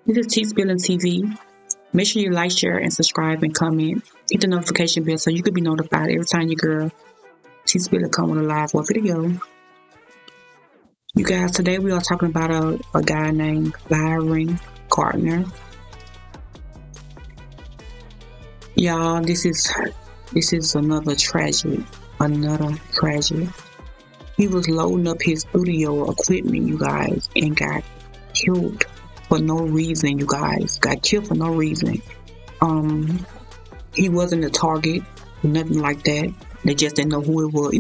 This is T Spilling TV. Make sure you like, share, and subscribe and comment. Hit the notification bell so you can be notified every time your girl T Spilling come on a live or video. You guys, today we are talking about a guy named Byron Gardner. Y'all, this is another tragedy. He was loading up his studio equipment, you guys, and got killed for no reason, you guys. Got killed for no reason. He wasn't a target, nothing like that. They just didn't know who it was.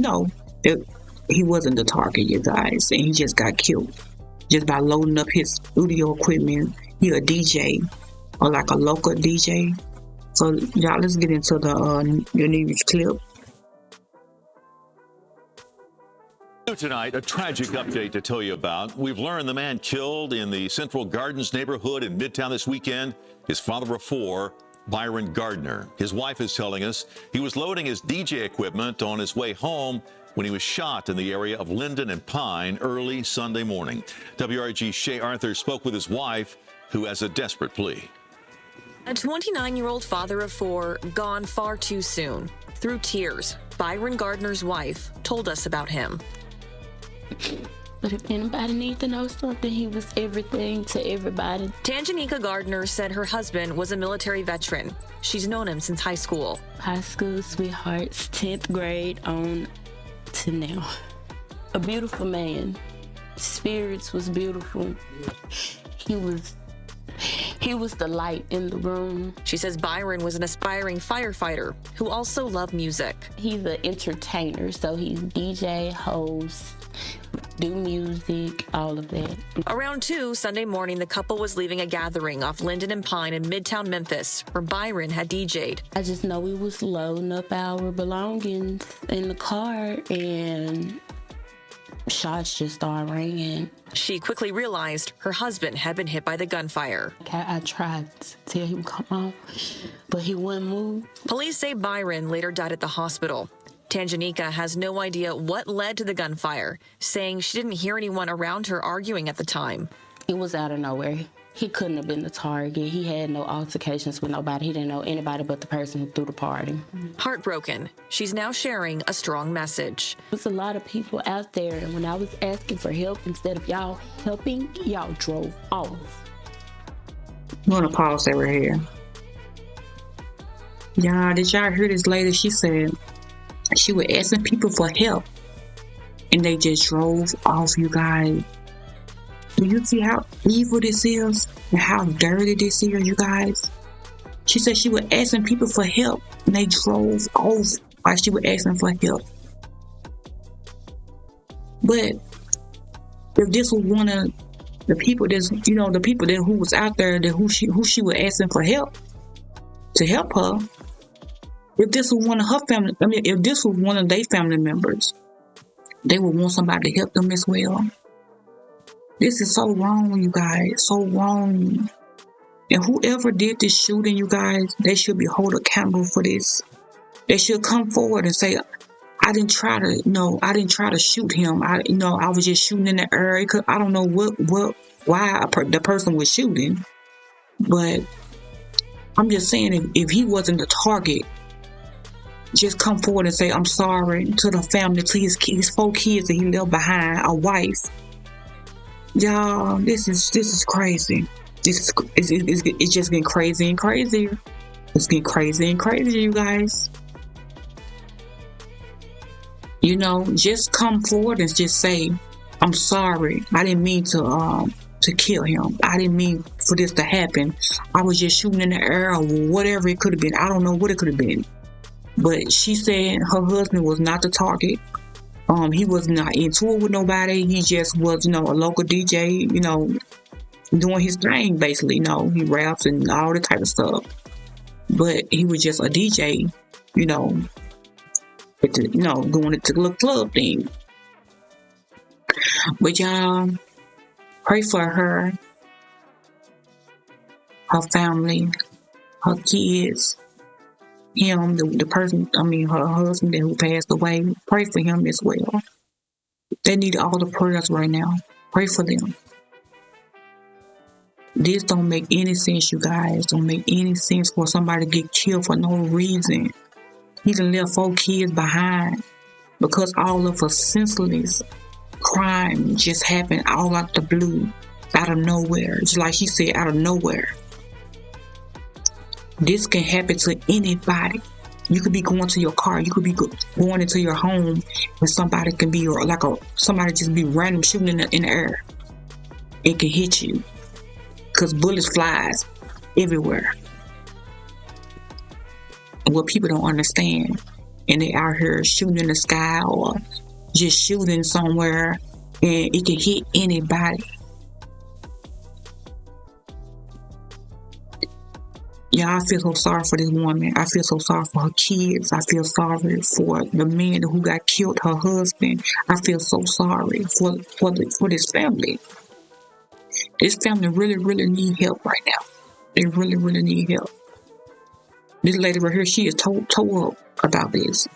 He wasn't the target, you guys, and he just got killed just by loading up his studio equipment. He a DJ, or like a local DJ. So y'all, let's get into the news clip. Tonight, a tragic update to tell you about. We've learned the man killed in the Central Gardens neighborhood in Midtown this weekend is father of four, Byron Gardner. His wife is telling us he was loading his DJ equipment on his way home when he was shot in the area of Linden and Pine early Sunday morning. WRG's Shay Arthur spoke with his wife, who has a desperate plea. A 29-year-old father of four gone far too soon. Through tears, Byron Gardner's wife told us about him. But if anybody needs to know something, he was everything to everybody. Tanjanika Gardner said her husband was a military veteran. She's known him since high school. High school sweethearts, 10th grade on to now. A beautiful man. Spirits was beautiful. He was the light in the room. She says Byron was an aspiring firefighter who also loved music. He's an entertainer, so he's DJ, host, do music, all of that. Around 2 Sunday morning, the couple was leaving a gathering off Linden and Pine in Midtown Memphis, where Byron had DJ'd. I just know we was loading up our belongings in the car, and shots just started ringing. She quickly realized her husband had been hit by the gunfire. I tried to tell him come on, but he wouldn't move. Police say Byron later died at the hospital. Tanjanika has no idea what led to the gunfire, saying she didn't hear anyone around her arguing at the time. It was out of nowhere. He couldn't have been the target. He had no altercations with nobody. He didn't know anybody but the person who threw the party. Heartbroken, she's now sharing a strong message. There's a lot of people out there, and when I was asking for help, instead of y'all helping, y'all drove off. I'm gonna pause that right here. Y'all, did y'all hear this lady? She said she was asking people for help, and they just drove off, you guys. Do you see how evil this is and how dirty this is, you guys? She said she was asking people for help, and they drove off while she was asking for help. But if this was one of the people who was out there, who she was asking for help to help her, if this was one of her family, if this was one of their family members, they would want somebody to help them as well. This is so wrong, you guys, so wrong. And whoever did this shooting, you guys, they should be held accountable for this. They should come forward and say, I didn't try to shoot him. I was just shooting in the air. I don't know why the person was shooting. But I'm just saying, if he wasn't the target, just come forward and say, I'm sorry to the family, to his 4 kids that he left behind, a wife. Y'all, this is crazy. It's just getting crazy and crazier. It's getting crazy and crazier, you guys. Just come forward and just say, I'm sorry. I didn't mean to kill him. I didn't mean for this to happen. I was just shooting in the air or whatever it could have been. I don't know what it could have been. But she said her husband was not the target. He was not into it with nobody. He just was, a local DJ, doing his thing, basically. He raps and all that type of stuff. But he was just a DJ, doing it to the club thing. But y'all, pray for her family, her kids, him, the person, her husband who passed away. Pray for him as well. They need all the prayers right now. Pray for them. This don't make any sense, you guys. Don't make any sense for somebody to get killed for no reason. He done left 4 kids behind because all of a senseless crime just happened all out the blue, out of nowhere. Just like she said, out of nowhere. This can happen to anybody. You could be going to your car. You could be going into your home, and somebody can be somebody just be random shooting in the air. It can hit you because bullets flies everywhere. And what people don't understand, and they out here shooting in the sky or just shooting somewhere, and it can hit anybody. Yeah, I feel so sorry for this woman. I feel so sorry for her kids. I feel sorry for the man who got killed, her husband. I feel so sorry for this family. This family really, really need help right now. They really, really need help. This lady right here, she is tore up about this.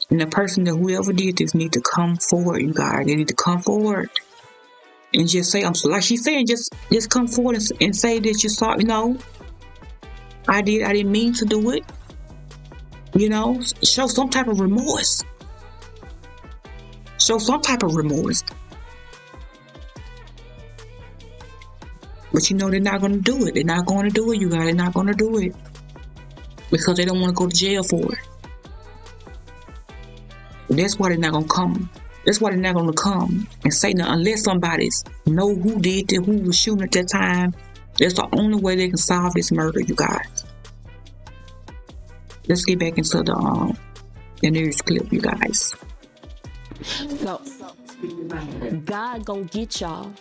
And the person that whoever did this need to come forward, you guys. They need to come forward and just say, like she's saying, just come forward and say that you saw, I didn't mean to do it. Show some type of remorse. Show some type of remorse. But they're not going to do it. They're not going to do it, you guys. They're not going to do it. Because they don't want to go to jail for it. That's why they're not going to come. That's why they're not going to come and say nothing unless somebody know who did it, who was shooting at that time. That's the only way they can solve this murder, you guys. Let's get back into the news clip, you guys. So, God gonna get y'all.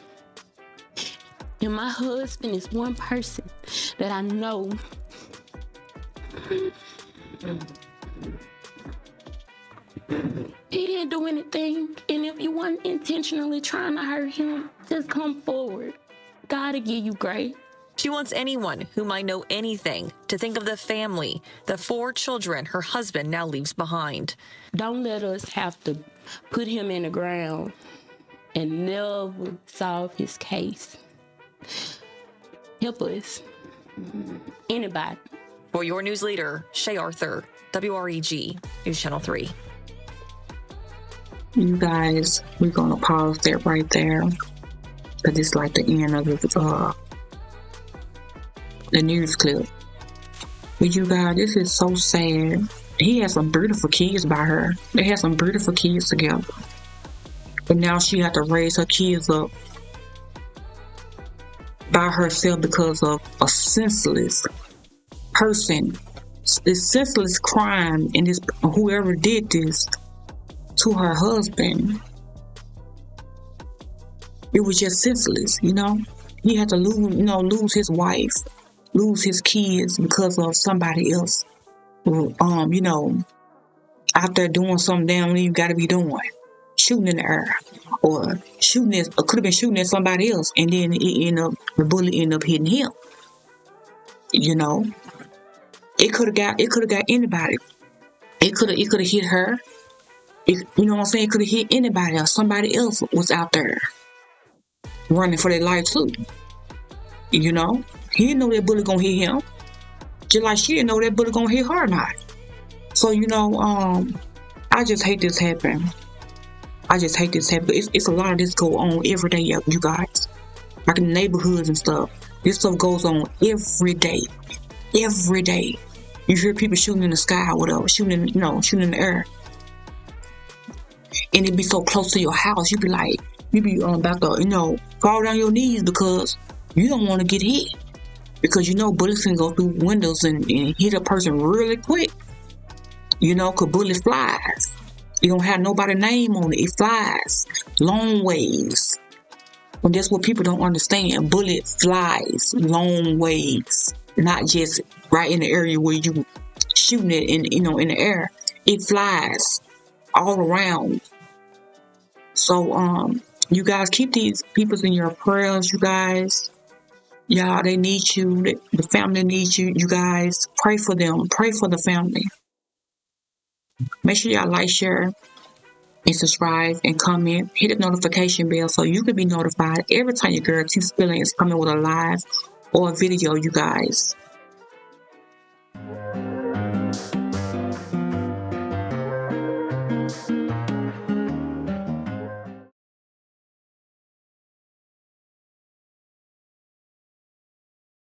And my husband is one person that I know he didn't do anything. And if you weren't intentionally trying to hurt him, just come forward. God will give you grace. She wants anyone who might know anything to think of the family, the 4 children her husband now leaves behind. Don't let us have to put him in the ground and never solve his case. Help us. Anybody. For your news leader, Shay Arthur, WREG, News Channel 3. You guys, we're going to pause that right there. Because it's like the end of the news clip. But you guys, this is so sad. He has some beautiful kids by her. They had some beautiful kids together. But now she had to raise her kids up by herself because of a senseless person. This senseless crime, and this whoever did this to her husband, it was just senseless, He had to lose his wife, lose his kids because of somebody else, out there doing something they don't even got to be doing, shooting in the air, or could have been shooting at somebody else, and then the bullet ended up hitting him. It could have got anybody. It could have hit her. You know what I'm saying? It could have hit anybody else. Somebody else was out there running for their life too. He didn't know that bullet gonna hit him. Just like she didn't know that bullet gonna hit her or not. So I just hate this happen. It's a lot of this go on every day, you guys. Like in the neighborhoods and stuff. This stuff goes on every day. Every day. You hear people shooting in the sky or whatever, shooting in the air. And it be so close to your house, you be about to, fall down your knees because you don't want to get hit. Because bullets can go through windows and hit a person really quick. Cause bullets flies. You don't have nobody's name on it. It flies long ways. And that's what people don't understand. Bullet flies long ways. Not just right in the area where you shooting it in the air. It flies all around. So you guys keep these people in your prayers, you guys. Y'all, they need you. The family needs you. You guys pray for them. Pray for the family. Make sure y'all like, share, and subscribe and comment. Hit the notification bell so you can be notified every time your girl T Spilling is coming with a live or a video, you guys.